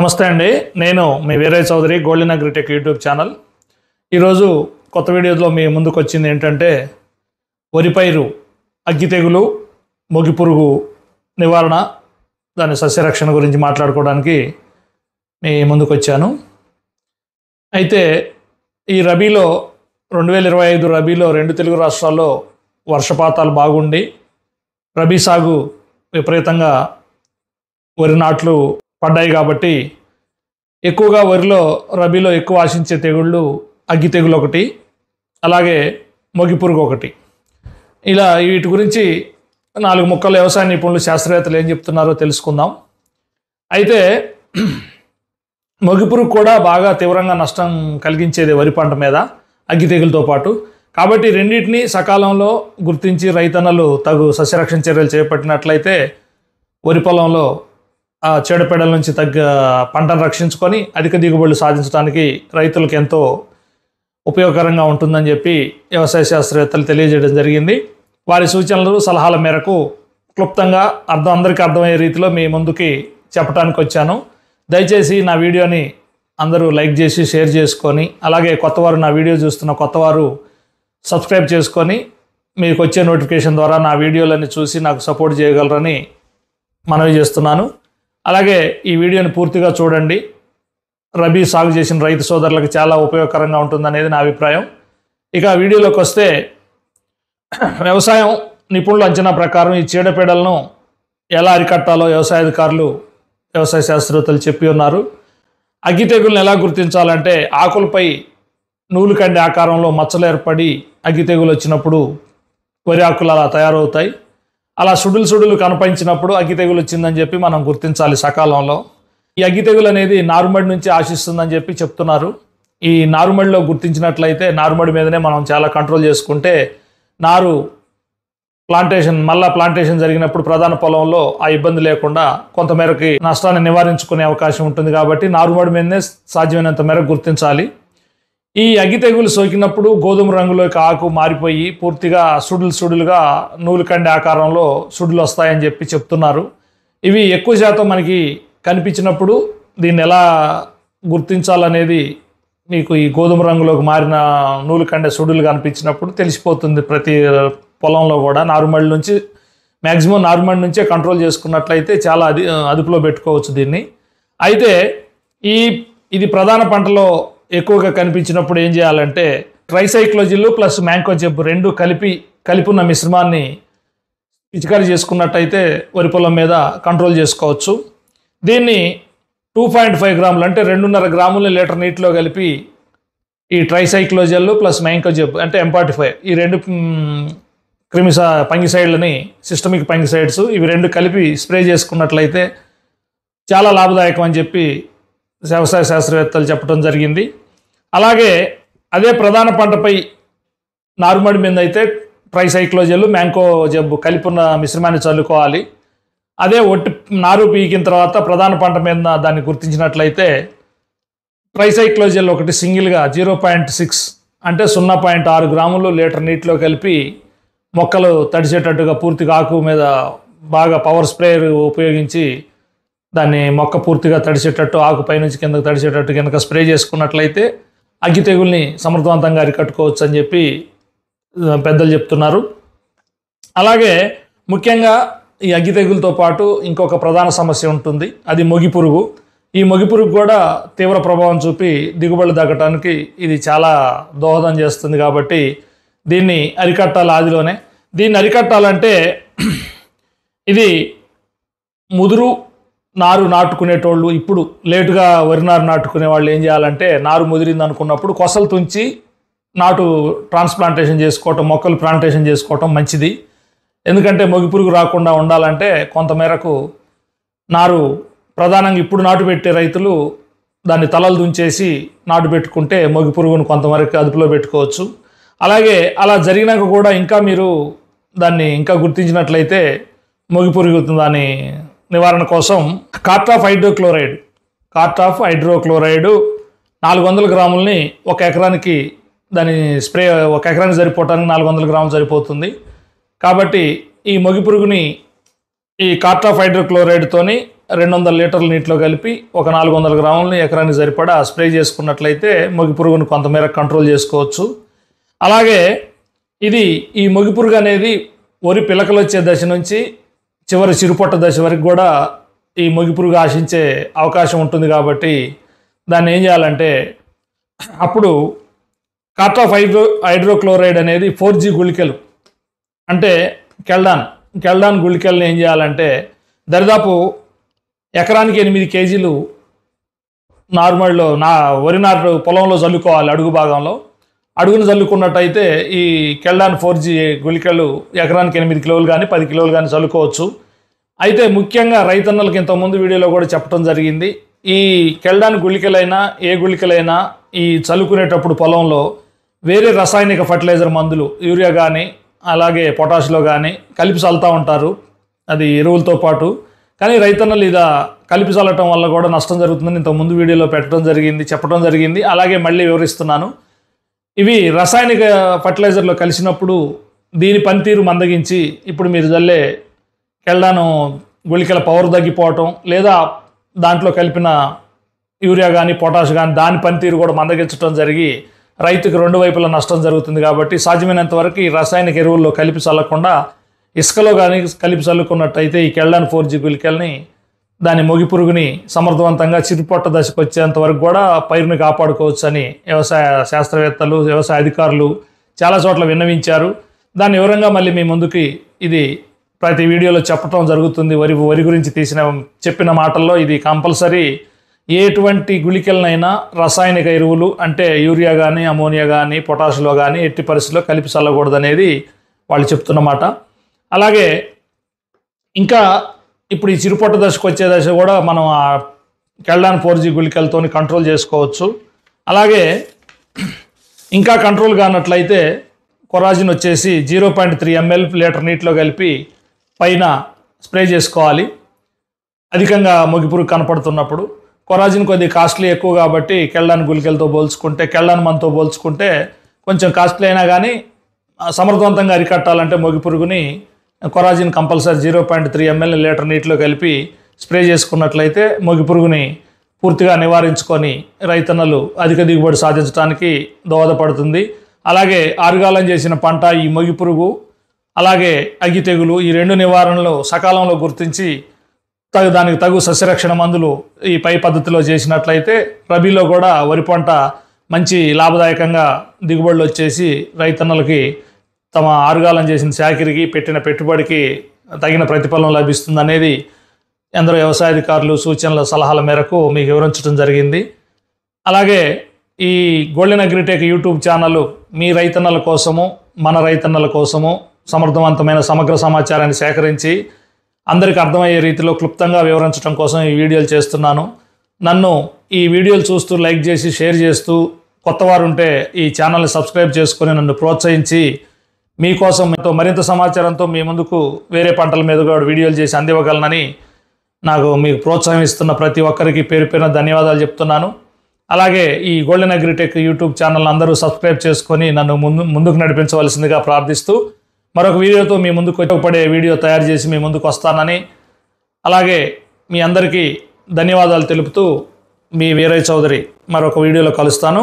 నమస్తే అండి. నేను మీ Veeraiah Chowdary Golden Agritech YouTube channel. ఈరోజు కొత్త వీడియోలో మీ ముందుకు వచ్చింది ఏంటంటే వరి పైరు అగ్గి తెగులు, మొగి పురుగు నివారణ, దాని సస్యరక్షణ గురించి మాట్లాడుకోవడానికి మీ ముందుకు వచ్చాను. అయితే ఈ రబీలో 2025 రబీలో 2 తెలుగు రాష్ట్రాల్లో వర్షపాతాలు బాగుండి రబీ సాగు విపరీతంగా వరి నాట్లు పడ్డాయి కాబట్టి ఎక్కువగా వరిలో రబీలో ఎక్కువ ఆశించే తెగుళ్ళు అగ్గి తెగులు ఒకటి, అలాగే మొగి పురుగు ఒకటి. ఇలా వీటి గురించి 4 ముక్కలు వ్యవసాయ నిపుణులు శాస్త్రవేత్తలు ఏం చెప్తున్నారో తెలుసుకుందాం. అయితే మొగి పురుగు కూడా బాగా తీవ్రంగా నష్టం కలిగించేది వరి పంట మీద అగ్గి తెగులతో పాటు. కాబట్టి రెండింటినీ సకాలంలో గుర్తించి రైతన్నలు తగు సస్యరక్షణ చర్యలు చేపట్టినట్లయితే వరి పొలంలో ఆ చీడపీడల నుంచి పంటను రక్షించుకొని అధిక దిగుబడులు సాధించడానికి రైతులకు ఎంతో ఉపయోగకరంగా ఉంటుందని చెప్పి వ్యవసాయ శాస్త్రవేత్తలు తెలియజేయడం జరిగింది. వారి సూచనలు సలహాల మేరకు క్లుప్తంగా అందరికీ అర్థమయ్యే రీతిలో మీ ముందుకి చెప్పడానికి వచ్చాను. దయచేసి నా వీడియోని అందరూ లైక్ చేసి షేర్ చేసుకొని, అలాగే కొత్తవారు నా వీడియో చూస్తున్న కొత్తవారు సబ్స్క్రైబ్ చేసుకొని మీకు వచ్చే నోటిఫికేషన్ ద్వారా నా వీడియోలన్నీ చూసి నాకు సపోర్ట్ చేయగలరని మనవి చేస్తున్నాను. అలాగే ఈ వీడియోని పూర్తిగా చూడండి. రబీ సాగు చేసిన రైతు సోదరులకు చాలా ఉపయోగకరంగా ఉంటుందనేది నా అభిప్రాయం. ఇక వీడియోలోకి వస్తే, వ్యవసాయం నిపుణుల అంచనా ప్రకారం ఈ చీడపీడలను ఎలా అరికట్టాలో వ్యవసాయ అధికారులు, వ్యవసాయ శాస్త్రవేత్తలు చెప్పి ఉన్నారు. అగ్గి తెగులను ఎలా గుర్తించాలంటే ఆకులపై నూలు కండి ఆకారంలో మచ్చలు ఏర్పడి అగ్గి తెగులు వచ్చినప్పుడు వరి ఆకులు అలా తయారవుతాయి. అలా సుడులు కనిపించినప్పుడు అగ్గి తెగులు వచ్చిందని చెప్పి మనం గుర్తించాలి సకాలంలో. ఈ అగ్గి తెగులు అనేది నారుమడి నుంచి ఆశిస్తుందని చెప్పి చెప్తున్నారు. ఈ నారుమడిలో గుర్తించినట్లయితే నారుమడి మీదనే మనం చాలా కంట్రోల్ చేసుకుంటే నారు ప్లాంటేషన్ జరిగినప్పుడు ప్రధాన పొలంలో ఆ ఇబ్బంది లేకుండా కొంతమేరకి నష్టాన్ని నివారించుకునే అవకాశం ఉంటుంది. కాబట్టి నారుమడి మీదనే సాధ్యమైనంత మేరకు గుర్తించాలి. ఈ అగ్గి తెగులు సోకినప్పుడు గోధుమ రంగులోకి ఆకు మారిపోయి పూర్తిగా సుడులుగా నూలు కండి ఆకారంలో సుడులు వస్తాయని చెప్పి చెప్తున్నారు. ఇవి ఎక్కువ శాతం మనకి కనిపించినప్పుడు దీన్ని ఎలా గుర్తించాలనేది మీకు ఈ గోధుమ రంగులోకి మారిన నూలు కండే సుడులు కనిపించినప్పుడు తెలిసిపోతుంది. ప్రతి పొలంలో కూడా నారుమడి నుంచి మ్యాక్సిమం నారుమడి నుంచే కంట్రోల్ చేసుకున్నట్లయితే చాలా అదుపులో పెట్టుకోవచ్చు దీన్ని. అయితే ఇది ప్రధాన పంటలో ఎక్కువగా కనిపించినప్పుడు ఏం చేయాలంటే ట్రైసైక్లోజిల్ ప్లస్ మ్యాంకోజెబ్ రెండు కలిపి ఉన్న మిశ్రమాన్ని పిచికారీ చేసుకున్నట్టయితే వరి పొలం మీద కంట్రోల్ చేసుకోవచ్చు. దీన్ని 2.5 గ్రాములు అంటే 2.5 గ్రాముల లీటర్ నీటిలో కలిపి ఈ ట్రైసైక్లోజిల్ ప్లస్ మ్యాంకోజెబ్ అంటే M45 ఈ రెండు ఫంగిసైడ్లని సిస్టమిక్ ఫంగిసైడ్స్ ఇవి రెండు కలిపి స్ప్రే చేసుకున్నట్లయితే చాలా లాభదాయకం అని చెప్పి వ్యవసాయ శాస్త్రవేత్తలు చెప్పడం జరిగింది. అలాగే అదే ప్రధాన పంటపై నారుమడి మీద అయితే ట్రైసైక్లోజిల్ మ్యాంకోజెబ్ కలిపి ఉన్న మిశ్రమాన్ని చల్లుకోవాలి. అదే నారు పీకిన తర్వాత ప్రధాన పంట మీద దాన్ని గుర్తించినట్లయితే ట్రైసైక్లోజిల్ ఒకటి సింగిల్గా 0.6 అంటే 0.6 గ్రాములు లీటర్ నీటిలో కలిపి మొక్కలు తడిసేటట్టుగా పూర్తిగా ఆకు మీద బాగా పవర్ స్ప్రేయర్ ఉపయోగించి దాన్ని మొక్క పూర్తిగా తడిసేటట్టు ఆకు పైనుంచి కిందకు తడిసేటట్టు కనుక స్ప్రే చేసుకున్నట్లయితే అగ్గి తెగుల్ని సమర్థవంతంగా అరికట్టుకోవచ్చు అని చెప్పి పెద్దలు చెప్తున్నారు. అలాగే ముఖ్యంగా ఈ అగ్గి తెగులతో పాటు ఇంకొక ప్రధాన సమస్య ఉంటుంది, అది మొగి పురుగు. ఈ మొగి పురుగు కూడా తీవ్ర ప్రభావం చూపి దిగుబడులు తగ్గటానికి ఇది చాలా దోహదం చేస్తుంది. కాబట్టి దీన్ని అరికట్టాలి ఆదిలోనే. దీన్ని అరికట్టాలంటే ఇది ముదురు నారు నాటుకునేటోళ్ళు, ఇప్పుడు లేటుగా వరి నారు నాటుకునే వాళ్ళు ఏం చేయాలంటే నారు ముదిరింది అనుకున్నప్పుడు కొసలు తుంచి నాటు ట్రాన్స్ప్లాంటేషన్ చేసుకోవటం, మొక్కలు ప్లాంటేషన్ చేసుకోవటం మంచిది. ఎందుకంటే మొగి పురుగు రాకుండా ఉండాలంటే కొంతమేరకు నారు ప్రధానంగా ఇప్పుడు నాటు పెట్టే రైతులు దాన్ని తలలు దుంచేసి నాటు పెట్టుకుంటే మొగి పురుగును కొంతవరకు అదుపులో పెట్టుకోవచ్చు. అలాగే అలా జరిగినాక కూడా ఇంకా మీరు దాన్ని ఇంకా గుర్తించినట్లయితే మొగి పురుగు దాని నివారణ కోసం కార్ట్ ఆఫ్ హైడ్రోక్లోరైడ్ 400 గ్రాములని ఒక ఎకరానికి దాని స్ప్రే ఒక ఎకరానికి సరిపోవటానికి 400 గ్రాములు సరిపోతుంది. కాబట్టి ఈ మొగి పురుగుని ఈ కార్ట్ ఆఫ్ హైడ్రోక్లోరైడ్తోని 200 లీటర్ల నీటిలో కలిపి ఒక 400 గ్రాములని ఎకరానికి సరిపడా స్ప్రే చేసుకున్నట్లయితే మొగి పురుగును కొంతమేర కంట్రోల్ చేసుకోవచ్చు. అలాగే ఈ మొగి పురుగు అనేది వరి పిలకలు వచ్చే దశ నుంచి చివరి చిరుపొట్ట దశ వరకు కూడా ఈ మొగి పురుగు ఆశించే అవకాశం ఉంటుంది. కాబట్టి దాన్ని ఏం చేయాలంటే అప్పుడు కార్ట్ ఆఫ్ హైడ్రోక్లోరైడ్ అనేది 4G గుళికలు అంటే కెల్డాన్ గుళికల్ని ఏం చేయాలంటే దరిదాపు ఎకరానికి 8 కేజీలు నార్మల్లో వరి నారు పొలంలో చల్లుకోవాలి. అడుగు భాగంలో అడుగును చల్లుకున్నట్టయితే ఈ కెల్డాన్ 4G గుళికలు ఎకరానికి 8 కిలోలు కానీ 10 కిలోలు కానీ చల్లుకోవచ్చు. అయితే ముఖ్యంగా రైతన్నలకు ఇంతకుముందు వీడియోలో కూడా చెప్పడం జరిగింది, ఈ కెల్డాన్ గుళికలైనా ఏ గుళికలైనా ఈ చల్లుకునేటప్పుడు పొలంలో వేరే రసాయనిక ఫర్టిలైజర్ మందులు యూరియా కానీ అలాగే పొటాష్లో కానీ కలిపి చల్లుతూ ఉంటారు, అది ఎరువులతో పాటు. కానీ రైతన్నలు ఇలా కలిపి చల్లటం వల్ల కూడా నష్టం జరుగుతుందని ఇంతకుముందు వీడియోలో చెప్పడం జరిగింది. అలాగే మళ్ళీ వివరిస్తున్నాను. ఇవి రసాయనిక ఫర్టిలైజర్లో కలిసినప్పుడు దీని పనితీరు మందగించి ఇప్పుడు మీరు చల్లే కెల్డాను గుళికల పవర్ తగ్గిపోవటం, లేదా దాంట్లో కలిపిన యూరియా కానీ పొటాష్ కానీ దాని పనితీరు కూడా మందగించడం జరిగి రైతుకు రెండు వైపులా నష్టం జరుగుతుంది. కాబట్టి సాధ్యమైనంత వరకు ఈ రసాయనిక ఎరువుల్లో కలిపి చల్లకుండా ఇసుకలో కానీ కలిపి చల్లుకున్నట్టయితే ఈ కెల్డాన్ 4G గుళికల్ని దాని మొగి పురుగుని సమర్థవంతంగా చిరుపొట్ట దశకు వచ్చేంత వరకు కూడా పైరుని కాపాడుకోవచ్చు అని వ్యవసాయ శాస్త్రవేత్తలు, వ్యవసాయ అధికారులు చాలా చోట్ల విన్నవించారు. దాని వివరంగా మళ్ళీ మీ ముందుకి ఇది ప్రతి వీడియోలో చెప్పడం జరుగుతుంది. వరి గురించి చెప్పిన మాటల్లో ఇది కంపల్సరీ ఎటువంటి గుళికలనైనా రసాయనిక ఎరువులు అంటే యూరియా కానీ అమోనియా కానీ పొటాషిలో కానీ ఎట్టి పరిస్థితుల్లో కలిపి చల్లకూడదు అనేది వాళ్ళు చెప్తున్నమాట. అలాగే ఇంకా ఇప్పుడు ఈ చిరుపొట్ట దశకు వచ్చే దశ కూడా మనం ఆ కెల్డాన్ 4G గుళికలతో కంట్రోల్ చేసుకోవచ్చు. అలాగే ఇంకా కంట్రోల్ కానట్లయితే కొరాజిన్ వచ్చేసి 0.3 ml లీటర్ నీటిలో కలిపి పైన స్ప్రే చేసుకోవాలి. అధికంగా మొగి పురుగు కనపడుతున్నప్పుడు కొరాజిన్ కొద్దిగా కాస్ట్లీ ఎక్కువ కాబట్టి కెల్డాన్ గుళికలతో పోల్చుకుంటే, కెల్డాన్ మందుతో పోల్చుకుంటే కొంచెం కాస్ట్లీ అయినా కానీ సమర్థవంతంగా అరికట్టాలంటే మొగి పురుగుని కొరాజిన్ కంపల్సరీ 0.3 ml లీటర్ నీటిలో కలిపి స్ప్రే చేసుకున్నట్లయితే మొగి పురుగుని పూర్తిగా నివారించుకొని రైతన్నలు అధిక దిగుబడి సాధించడానికి దోహదపడుతుంది. అలాగే ఆరుగాలం చేసిన పంట ఈ మొగి పురుగు అలాగే అగ్గి తెగులు ఈ రెండు నివారణలు సకాలంలో గుర్తించి దానికి తగు సస్యరక్షణ మందులు ఈ పై పద్ధతిలో చేసినట్లయితే రబీలో కూడా వరి పంట మంచి లాభదాయకంగా దిగుబడులు వచ్చేసి రైతన్నలకి తమ ఆరుగాలం చేసిన చాకిరికి పెట్టిన పెట్టుబడికి తగిన ప్రతిఫలం లభిస్తుంది అనేది ఎందరో వ్యవసాయ అధికారులు సూచనల సలహాల మేరకు మీకు వివరించడం జరిగింది. అలాగే ఈ గోల్డెన్ అగ్రిటెక్ యూట్యూబ్ ఛానల్ మీ రైతన్నల కోసము మన రైతన్నల కోసము సమర్థవంతమైన సమగ్ర సమాచారాన్ని సేకరించి అందరికీ అర్థమయ్యే రీతిలో క్లుప్తంగా వివరించడం కోసం ఈ వీడియోలు చేస్తున్నాను. నన్ను ఈ వీడియోలు చూస్తూ లైక్ చేసి షేర్ చేస్తూ కొత్తవారు ఉంటే ఈ ఛానల్ని సబ్స్క్రైబ్ చేసుకొని నన్ను ప్రోత్సహించి మీకోసం మరింత సమాచారంతో మీ ముందుకు వేరే పంటల మీద కూడా వీడియోలు చేసి అందివ్వగలనని మీకు ప్రోత్సాహం ఇస్తున్న ప్రతి ఒక్కరికి పేరు పేరున ధన్యవాదాలు చెప్తున్నాను. అలాగే ఈ గోల్డెన్ అగ్రిటెక్ యూట్యూబ్ ఛానల్ అందరూ సబ్స్క్రైబ్ చేసుకొని నన్ను ముందుకు నడిపించవలసిందిగా ప్రార్థిస్తూ మరొక వీడియోతో మీ ముందుకు ఉపయోగపడే వీడియో తయారు చేసి మీ ముందుకు వస్తానని, అలాగే మీ అందరికీ ధన్యవాదాలు తెలుపుతూ మీ వీరయ్య చౌదరి మరొక వీడియోలో కలుస్తాను.